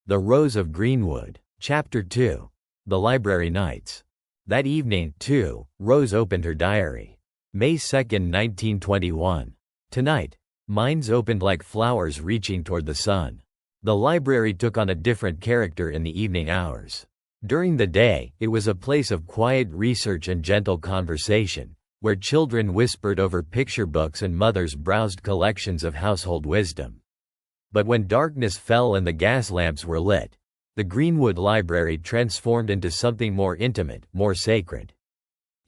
The Rose of Greenwood. Chapter 2. The Library Nights. That evening, too, Rose opened her diary. May 2, 1921. Tonight, minds opened like flowers reaching toward the sun. The library took on a different character in the evening hours. During the day, it was a place of quiet research and gentle conversation, where children whispered over picture books and mothers browsed collections of household wisdom. But when darkness fell and the gas lamps were lit, the Greenwood Library transformed into something more intimate, more sacred.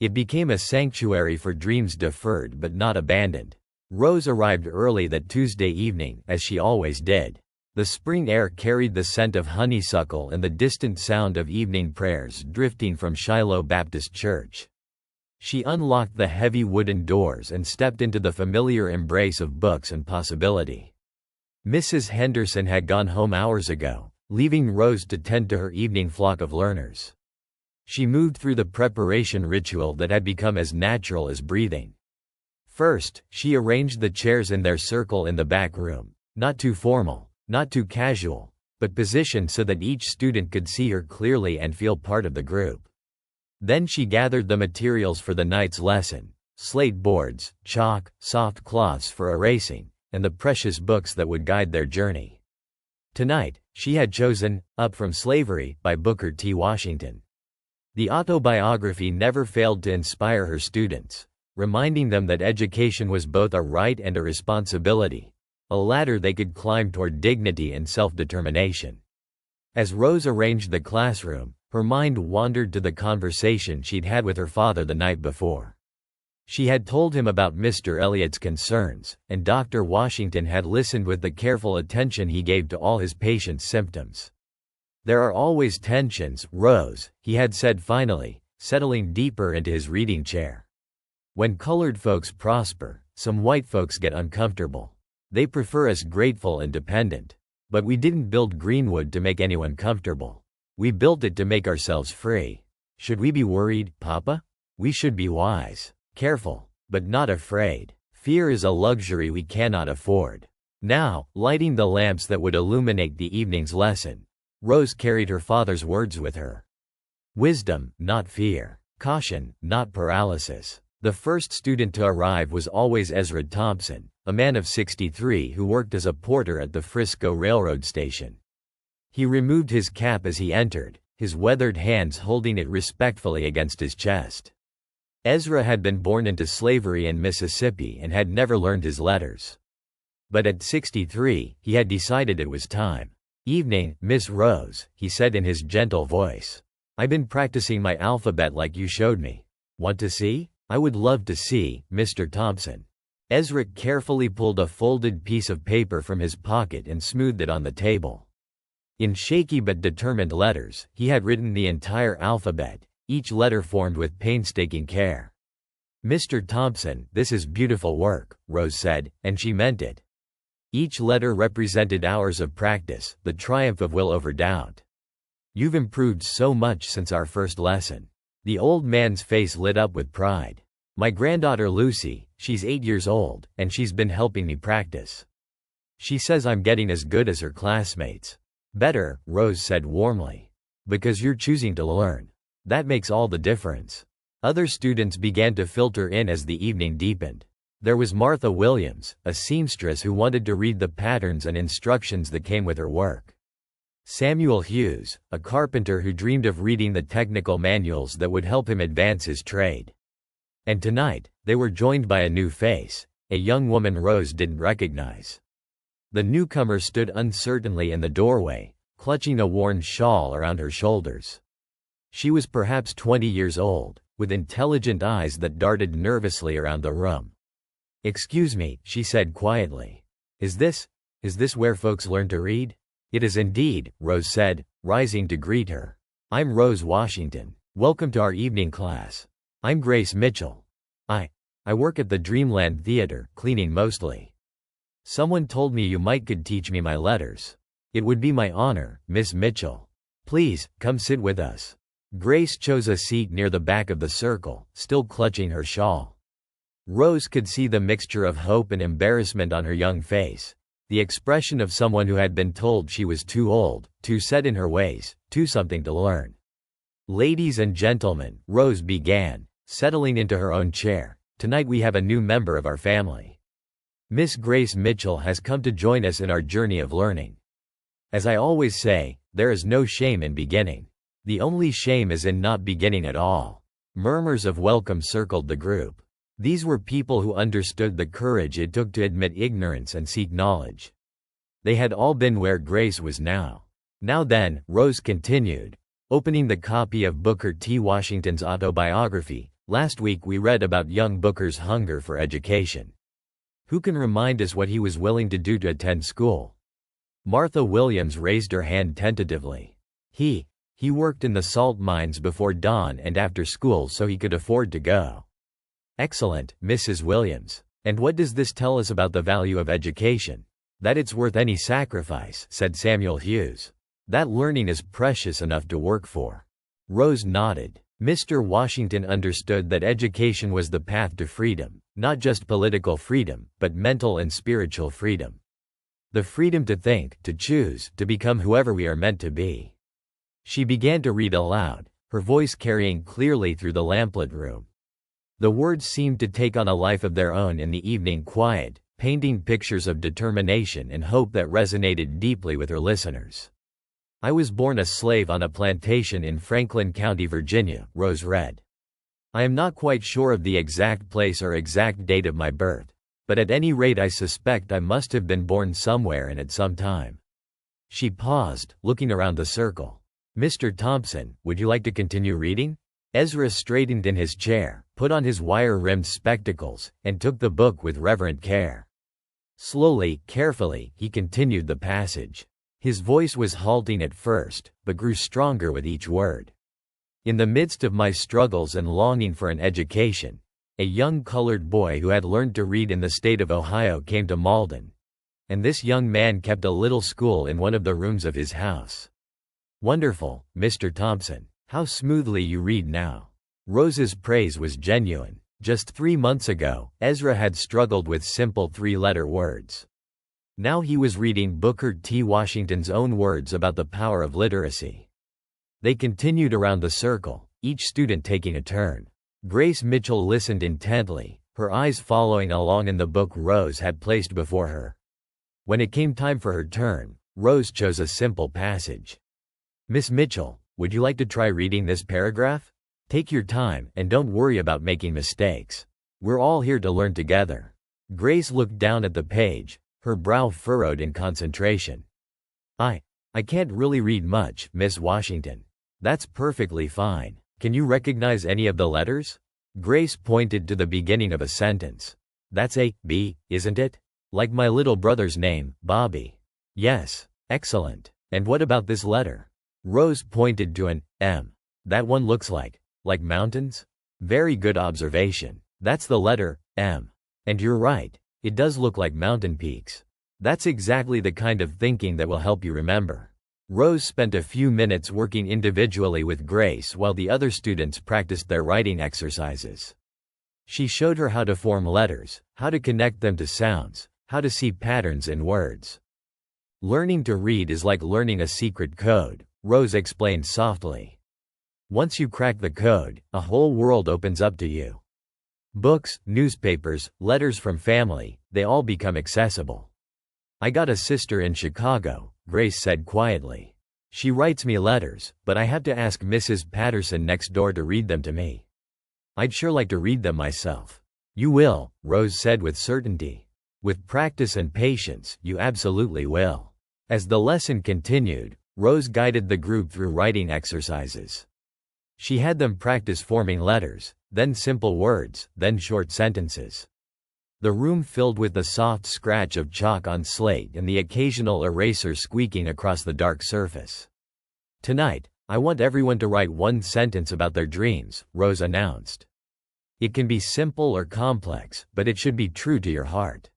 It became a sanctuary for dreams deferred but not abandoned. Rose arrived early that Tuesday evening, as she always did. The spring air carried the scent of honeysuckle and the distant sound of evening prayers drifting from Shiloh Baptist Church. She unlocked the heavy wooden doors and stepped into the familiar embrace of books and possibility. Mrs. Henderson had gone home hours ago, leaving Rose to tend to her evening flock of learners. She moved through the preparation ritual that had become as natural as breathing. First, she arranged the chairs in their circle in the back room, not too formal, not too casual, but positioned so that each student could see her clearly and feel part of the group. Then she gathered the materials for the night's lesson: slate boards, chalk, soft cloths for erasing, and the precious books that would guide their journey. Tonight, she had chosen Up from Slavery by Booker T. Washington. The autobiography never failed to inspire her students, reminding them that education was both a right and a responsibility, a ladder they could climb toward dignity and self-determination. As Rose arranged the classroom, her mind wandered to the conversation she'd had with her father the night before. She had told him about Mr. Eliot's concerns, and Dr. Washington had listened with the careful attention he gave to all his patients' symptoms. "There are always tensions, Rose," he had said finally, settling deeper into his reading chair. "When colored folks prosper, some white folks get uncomfortable. They prefer us grateful and dependent. But we didn't build Greenwood to make anyone comfortable. We built it to make ourselves free. Should we be worried, Papa? We should be wise, careful, but not afraid. Fear is a luxury we cannot afford." Now, lighting the lamps that would illuminate the evening's lesson, Rose carried her father's words with her. Wisdom, not fear. Caution, not paralysis. The first student to arrive was always Ezra Thompson, a man of 63 who worked as a porter at the Frisco Railroad Station. He removed his cap as he entered, his weathered hands holding it respectfully against his chest. Ezra had been born into slavery in Mississippi and had never learned his letters. But at 63, he had decided it was time. "Evening, Miss Rose," he said in his gentle voice. "I've been practicing my alphabet like you showed me. Want to see?" "I would love to see, Mr. Thompson." Ezra carefully pulled a folded piece of paper from his pocket and smoothed it on the table. In shaky but determined letters, he had written the entire alphabet, each letter formed with painstaking care. "Mr. Thompson, this is beautiful work," Rose said, and she meant it. Each letter represented hours of practice, the triumph of will over doubt. "You've improved so much since our first lesson." The old man's face lit up with pride. "My granddaughter Lucy, she's 8 years old, and she's been helping me practice. She says I'm getting as good as her classmates." "Better," Rose said warmly. "Because you're choosing to learn. That makes all the difference." Other students began to filter in as the evening deepened. There was Martha Williams, a seamstress who wanted to read the patterns and instructions that came with her work. Samuel Hughes, a carpenter who dreamed of reading the technical manuals that would help him advance his trade. And tonight, they were joined by a new face, a young woman Rose didn't recognize. The newcomer stood uncertainly in the doorway, clutching a worn shawl around her shoulders. She was perhaps 20 years old, with intelligent eyes that darted nervously around the room. "Excuse me," she said quietly. Is this where folks learn to read?" "It is indeed," Rose said, rising to greet her. "I'm Rose Washington. Welcome to our evening class. I'm Grace Mitchell. I work at the Dreamland Theater, cleaning mostly. Someone told me you could teach me my letters. It would be my honor, Miss Mitchell. Please, come sit with us." Grace chose a seat near the back of the circle, still clutching her shawl. Rose could see the mixture of hope and embarrassment on her young face, the expression of someone who had been told she was too old, too set in her ways, too something to learn. "Ladies and gentlemen," Rose began, settling into her own chair, "tonight we have a new member of our family. Miss Grace Mitchell has come to join us in our journey of learning. As I always say, there is no shame in beginning. The only shame is in not beginning at all." Murmurs of welcome circled the group. These were people who understood the courage it took to admit ignorance and seek knowledge. They had all been where Grace was now. "Now then," Rose continued, opening the copy of Booker T. Washington's autobiography, "last week we read about young Booker's hunger for education. Who can remind us what he was willing to do to attend school?" Martha Williams raised her hand tentatively. He worked in the salt mines before dawn and after school so he could afford to go." "Excellent, Mrs. Williams. And what does this tell us about the value of education?" "That it's worth any sacrifice," said Samuel Hughes. "That learning is precious enough to work for." Rose nodded. Mr. Washington understood that education was the path to freedom, not just political freedom, but mental and spiritual freedom. The freedom to think, to choose, to become whoever we are meant to be. She began to read aloud, her voice carrying clearly through the lamplit room. The words seemed to take on a life of their own in the evening quiet, painting pictures of determination and hope that resonated deeply with her listeners. "I was born a slave on a plantation in Franklin County, Virginia," Rose read. "I am not quite sure of the exact place or exact date of my birth, but at any rate I suspect I must have been born somewhere and at some time." She paused, looking around the circle. "Mr. Thompson, would you like to continue reading?" Ezra straightened in his chair, put on his wire-rimmed spectacles, and took the book with reverent care. Slowly, carefully, he continued the passage. His voice was halting at first, but grew stronger with each word. "In the midst of my struggles and longing for an education, a young colored boy who had learned to read in the state of Ohio came to Malden. And this young man kept a little school in one of the rooms of his house." "Wonderful, Mr. Thompson. How smoothly you read now." Rose's praise was genuine. Just 3 months ago, Ezra had struggled with simple 3-letter words. Now he was reading Booker T. Washington's own words about the power of literacy. They continued around the circle, each student taking a turn. Grace Mitchell listened intently, her eyes following along in the book Rose had placed before her. When it came time for her turn, Rose chose a simple passage. "Miss Mitchell, would you like to try reading this paragraph? Take your time and don't worry about making mistakes. We're all here to learn together." Grace looked down at the page, her brow furrowed in concentration. I can't really read much, Miss Washington." "That's perfectly fine. Can you recognize any of the letters?" Grace pointed to the beginning of a sentence. "That's a B, isn't it? Like my little brother's name, Bobby." "Yes. Excellent. And what about this letter?" Rose pointed to an M. "That one looks like mountains?" "Very good observation. That's the letter M. And you're right, it does look like mountain peaks. That's exactly the kind of thinking that will help you remember." Rose spent a few minutes working individually with Grace while the other students practiced their writing exercises. She showed her how to form letters, how to connect them to sounds, how to see patterns in words. "Learning to read is like learning a secret code," Rose explained softly. "Once you crack the code, a whole world opens up to you. Books, newspapers, letters from family, they all become accessible." "I got a sister in Chicago," Grace said quietly. "She writes me letters, but I have to ask Mrs. Patterson next door to read them to me. I'd sure like to read them myself." "You will," Rose said with certainty. "With practice and patience, you absolutely will." As the lesson continued, Rose guided the group through writing exercises. She had them practice forming letters, then simple words, then short sentences. The room filled with the soft scratch of chalk on slate and the occasional eraser squeaking across the dark surface. "Tonight, I want everyone to write one sentence about their dreams," Rose announced. "It can be simple or complex, but it should be true to your heart."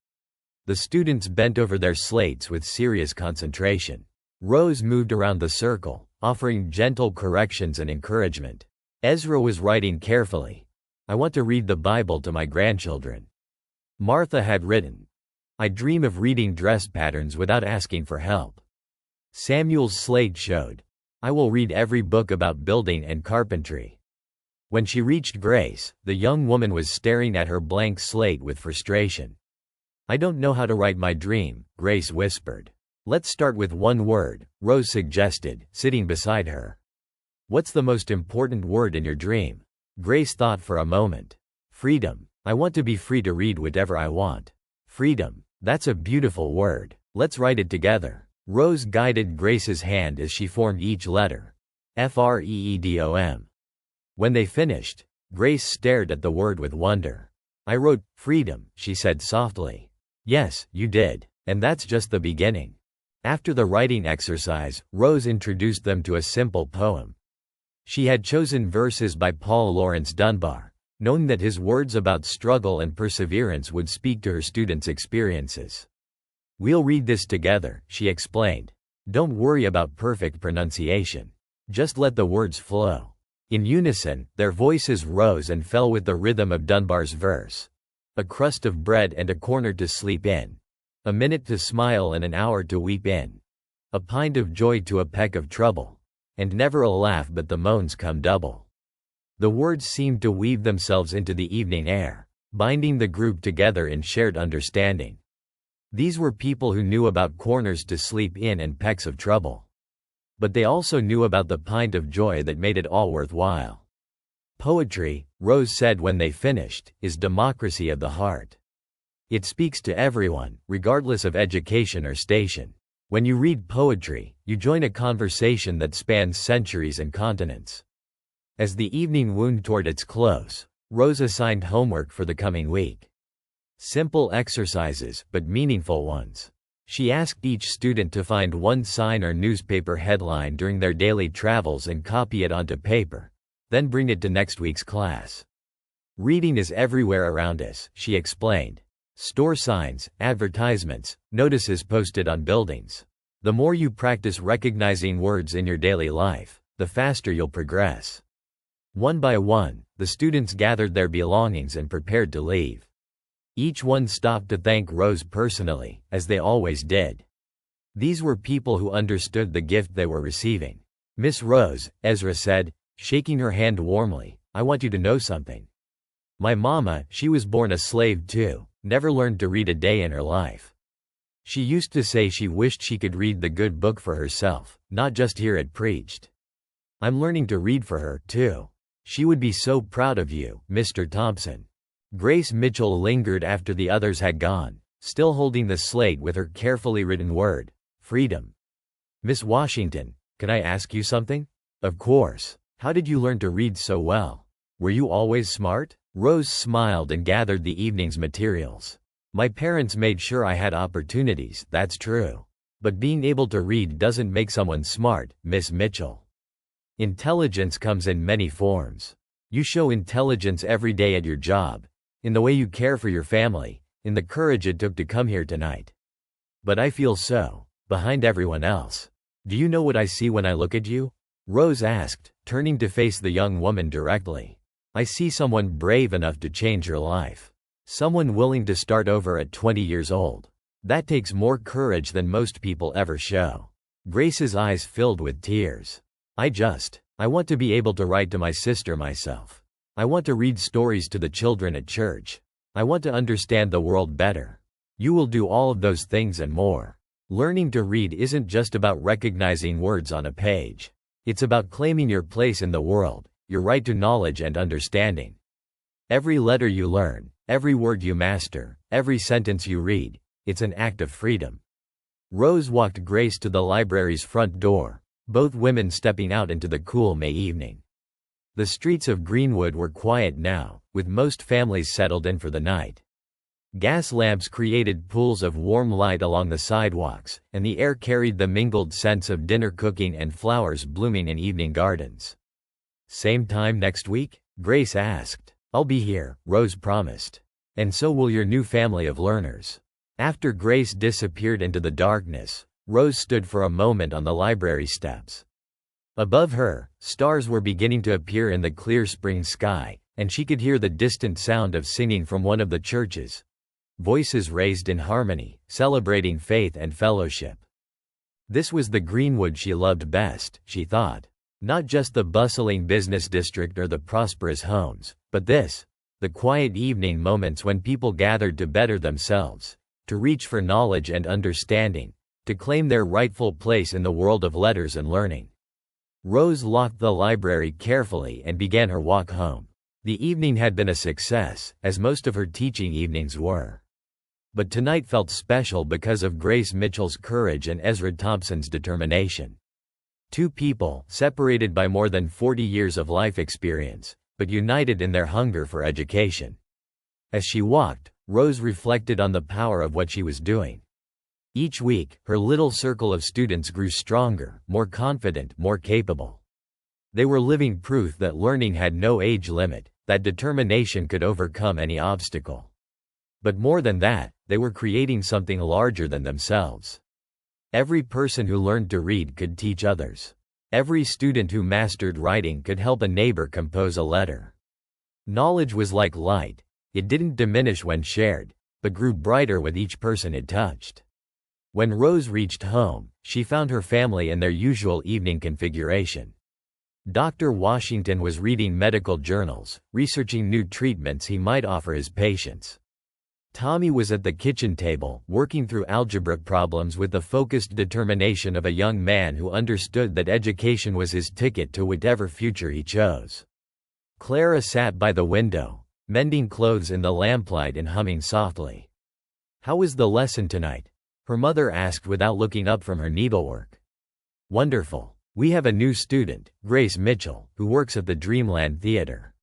The students bent over their slates with serious concentration. Rose moved around the circle, offering gentle corrections and encouragement. Ezra was writing carefully. "I want to read the Bible to my grandchildren." Martha had written, I dream of reading dress patterns without asking for help. Samuel's slate showed. I will read every book about building and carpentry. When she reached Grace, the young woman was staring at her blank slate with frustration. I don't know how to write my dream, Grace whispered. Let's start with one word, Rose suggested, sitting beside her. What's the most important word in your dream? Grace thought for a moment. Freedom. I want to be free to read whatever I want. Freedom. That's a beautiful word. Let's write it together. Rose guided Grace's hand as she formed each letter. Freedom. When they finished, Grace stared at the word with wonder. I wrote, freedom, she said softly. Yes, you did. And that's just the beginning. After the writing exercise, Rose introduced them to a simple poem. She had chosen verses by Paul Laurence Dunbar, knowing that his words about struggle and perseverance would speak to her students' experiences. We'll read this together, she explained. Don't worry about perfect pronunciation. Just let the words flow. In unison, their voices rose and fell with the rhythm of Dunbar's verse. A crust of bread and a corner to sleep in. A minute to smile and an hour to weep in. A pint of joy to a peck of trouble. And never a laugh but the moans come double. The words seemed to weave themselves into the evening air, binding the group together in shared understanding. These were people who knew about corners to sleep in and pecks of trouble. But they also knew about the pint of joy that made it all worthwhile. Poetry, Rose said when they finished, is democracy of the heart. It speaks to everyone, regardless of education or station. When you read poetry, you join a conversation that spans centuries and continents. As the evening wound toward its close, Rose assigned homework for the coming week. Simple exercises, but meaningful ones. She asked each student to find one sign or newspaper headline during their daily travels and copy it onto paper, then bring it to next week's class. Reading is everywhere around us, she explained. Store signs, advertisements, notices posted on buildings. The more you practice recognizing words in your daily life, the faster you'll progress. One by one, the students gathered their belongings and prepared to leave. Each one stopped to thank Rose personally, as they always did. These were people who understood the gift they were receiving. Miss Rose, Ezra said, shaking her hand warmly, I want you to know something. My mama, she was born a slave too, never learned to read a day in her life. She used to say she wished she could read the good book for herself, not just hear it preached. I'm learning to read for her, too. She would be so proud of you, Mr. Thompson. Grace Mitchell lingered after the others had gone, still holding the slate with her carefully written word, freedom. Miss Washington, can I ask you something? Of course. How did you learn to read so well? Were you always smart? Rose smiled and gathered the evening's materials. My parents made sure I had opportunities, that's true. But being able to read doesn't make someone smart, Miss Mitchell. Intelligence comes in many forms. You show intelligence every day at your job, in the way you care for your family, in the courage it took to come here tonight. But I feel so, behind everyone else. Do you know what I see when I look at you? Rose asked, turning to face the young woman directly. I see someone brave enough to change your life. Someone willing to start over at 20 years old. That takes more courage than most people ever show. Grace's eyes filled with tears. I want to be able to write to my sister myself. I want to read stories to the children at church. I want to understand the world better. You will do all of those things and more. Learning to read isn't just about recognizing words on a page. It's about claiming your place in the world, your right to knowledge and understanding. Every letter you learn, every word you master, every sentence you read, it's an act of freedom. Rose walked Grace to the library's front door, both women stepping out into the cool May evening. The streets of Greenwood were quiet now, with most families settled in for the night. Gas lamps created pools of warm light along the sidewalks, and the air carried the mingled scents of dinner cooking and flowers blooming in evening gardens. Same time next week? Grace asked. I'll be here, Rose promised. And so will your new family of learners. After Grace disappeared into the darkness, Rose stood for a moment on the library steps. Above her, stars were beginning to appear in the clear spring sky, and she could hear the distant sound of singing from one of the churches. voices raised in harmony, celebrating faith and fellowship. This was the Greenwood she loved best, she thought. Not just the bustling business district or the prosperous homes, but this, the quiet evening moments when people gathered to better themselves, to reach for knowledge and understanding, to claim their rightful place in the world of letters and learning. Rose locked the library carefully and began her walk home. The evening had been a success, as most of her teaching evenings were. But tonight felt special because of Grace Mitchell's courage and Ezra Thompson's determination. Two people, separated by more than 40 years of life experience, but united in their hunger for education. As she walked, Rose reflected on the power of what she was doing. Each week, her little circle of students grew stronger, more confident, more capable. They were living proof that learning had no age limit, that determination could overcome any obstacle. But more than that, they were creating something larger than themselves. Every person who learned to read could teach others. Every student who mastered writing could help a neighbor compose a letter. Knowledge was like light. It didn't diminish when shared, but grew brighter with each person it touched. When Rose reached home, she found her family in their usual evening configuration. Dr. Washington was reading medical journals, researching new treatments he might offer his patients. Tommy was at the kitchen table, working through algebra problems with the focused determination of a young man who understood that education was his ticket to whatever future he chose. Clara sat by the window, mending clothes in the lamplight and humming softly. "How was the lesson tonight?" her mother asked without looking up from her needlework. "Wonderful. We have a new student, Grace Mitchell, who works at the Dreamland Theater.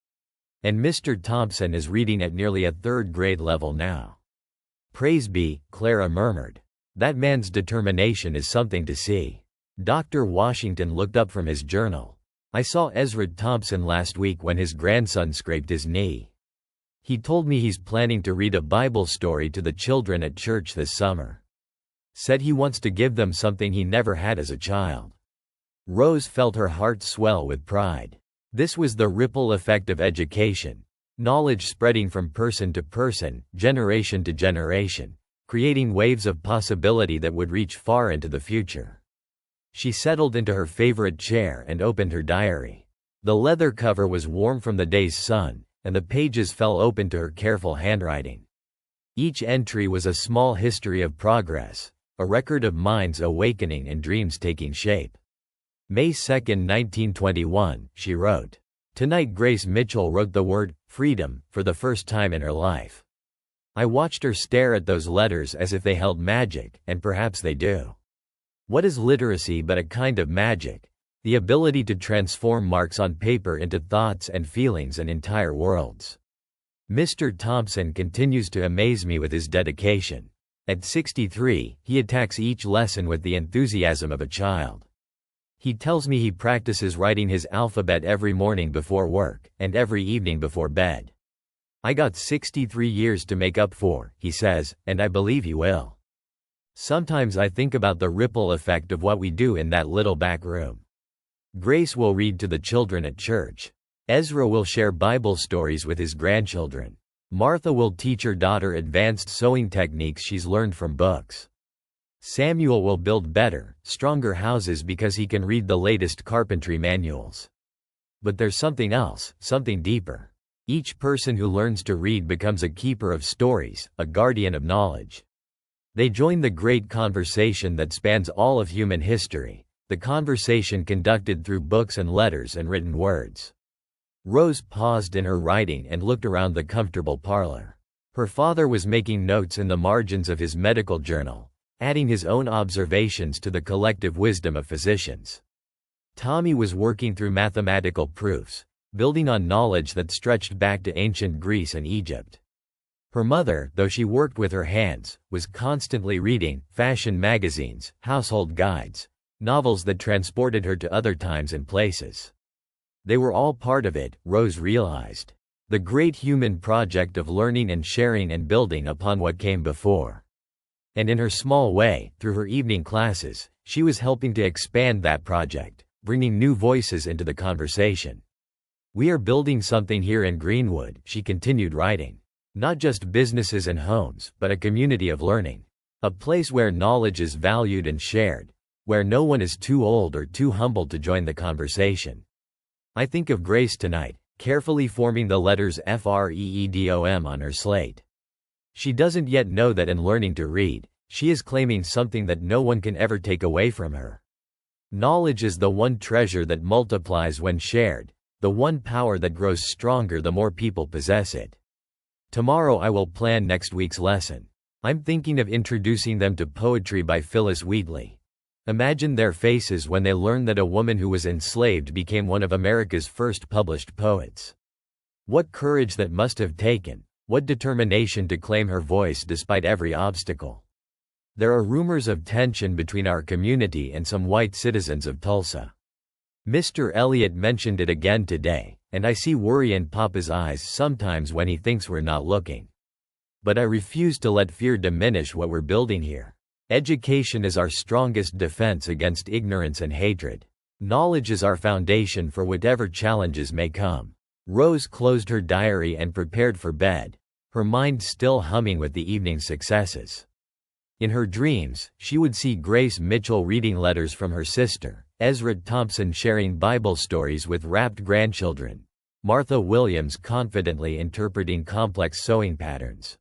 And Mr. Thompson is reading at nearly a third-grade level now." "Praise be," Clara murmured. "That man's determination is something to see." Dr. Washington looked up from his journal. "I saw Ezra Thompson last week when his grandson scraped his knee. He told me he's planning to read a Bible story to the children at church this summer. Said he wants to give them something he never had as a child." Rose felt her heart swell with pride. This was the ripple effect of education. Knowledge spreading from person to person, generation to generation, creating waves of possibility that would reach far into the future. She settled into her favorite chair and opened her diary. The leather cover was warm from the day's sun, and the pages fell open to her careful handwriting. Each entry was a small history of progress, a record of minds awakening and dreams taking shape. May 2, 1921, she wrote. Tonight Grace Mitchell wrote the word, freedom, for the first time in her life. I watched her stare at those letters as if they held magic, and perhaps they do. What is literacy but a kind of magic? The ability to transform marks on paper into thoughts and feelings and entire worlds. Mr. Thompson continues to amaze me with his dedication. At 63, he attacks each lesson with the enthusiasm of a child. He tells me he practices writing his alphabet every morning before work, and every evening before bed. I got 63 years to make up for, he says, and I believe he will. Sometimes I think about the ripple effect of what we do in that little back room. Grace will read to the children at church. Ezra will share Bible stories with his grandchildren. Martha will teach her daughter advanced sewing techniques she's learned from books. Samuel will build better, stronger houses because he can read the latest carpentry manuals. But there's something else, something deeper. Each person who learns to read becomes a keeper of stories, a guardian of knowledge. They join the great conversation that spans all of human history, the conversation conducted through books and letters and written words. Rose paused in her writing and looked around the comfortable parlor. Her father was making notes in the margins of his medical journal, adding his own observations to the collective wisdom of physicians. Tommy was working through mathematical proofs, building on knowledge that stretched back to ancient Greece and Egypt. Her mother, though she worked with her hands, was constantly reading fashion magazines, household guides, novels that transported her to other times and places. They were all part of it, Rose realized. The great human project of learning and sharing and building upon what came before. And in her small way, through her evening classes, she was helping to expand that project, bringing new voices into the conversation. We are building something here in Greenwood, she continued writing. Not just businesses and homes, but a community of learning. A place where knowledge is valued and shared, where no one is too old or too humble to join the conversation. I think of Grace tonight, carefully forming the letters FREEDOM on her slate. She doesn't yet know that in learning to read, she is claiming something that no one can ever take away from her. Knowledge is the one treasure that multiplies when shared, the one power that grows stronger the more people possess it. Tomorrow I will plan next week's lesson. I'm thinking of introducing them to poetry by Phyllis Wheatley. Imagine their faces when they learn that a woman who was enslaved became one of America's first published poets. What courage that must have taken, what determination to claim her voice despite every obstacle. There are rumors of tension between our community and some white citizens of Tulsa. Mr. Elliott mentioned it again today, and I see worry in Papa's eyes sometimes when he thinks we're not looking. But I refuse to let fear diminish what we're building here. Education is our strongest defense against ignorance and hatred. Knowledge is our foundation for whatever challenges may come. Rose closed her diary and prepared for bed, her mind still humming with the evening's successes. In her dreams, she would see Grace Mitchell reading letters from her sister, Ezra Thompson sharing Bible stories with rapt grandchildren, Martha Williams confidently interpreting complex sewing patterns.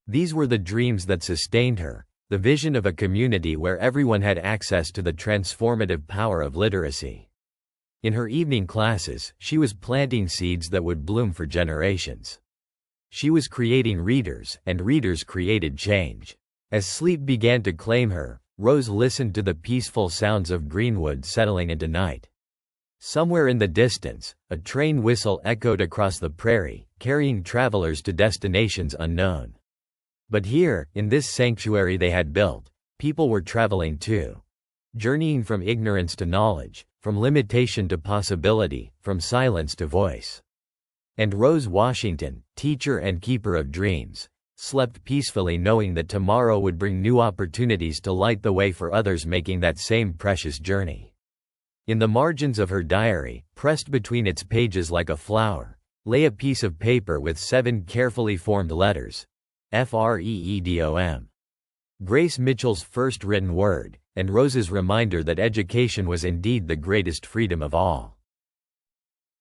These were the dreams that sustained her, the vision of a community where everyone had access to the transformative power of literacy. In her evening classes, she was planting seeds that would bloom for generations. She was creating readers, and readers created change. As sleep began to claim her, Rose listened to the peaceful sounds of Greenwood settling into night. Somewhere in the distance, a train whistle echoed across the prairie, carrying travelers to destinations unknown. But here, in this sanctuary they had built, people were traveling too. Journeying from ignorance to knowledge, from limitation to possibility, from silence to voice. And Rose Washington, teacher and keeper of dreams, slept peacefully knowing that tomorrow would bring new opportunities to light the way for others making that same precious journey. In the margins of her diary, pressed between its pages like a flower, lay a piece of paper with 7 carefully formed letters. FREEDOM. Grace Mitchell's first written word, and Rose's reminder that education was indeed the greatest freedom of all.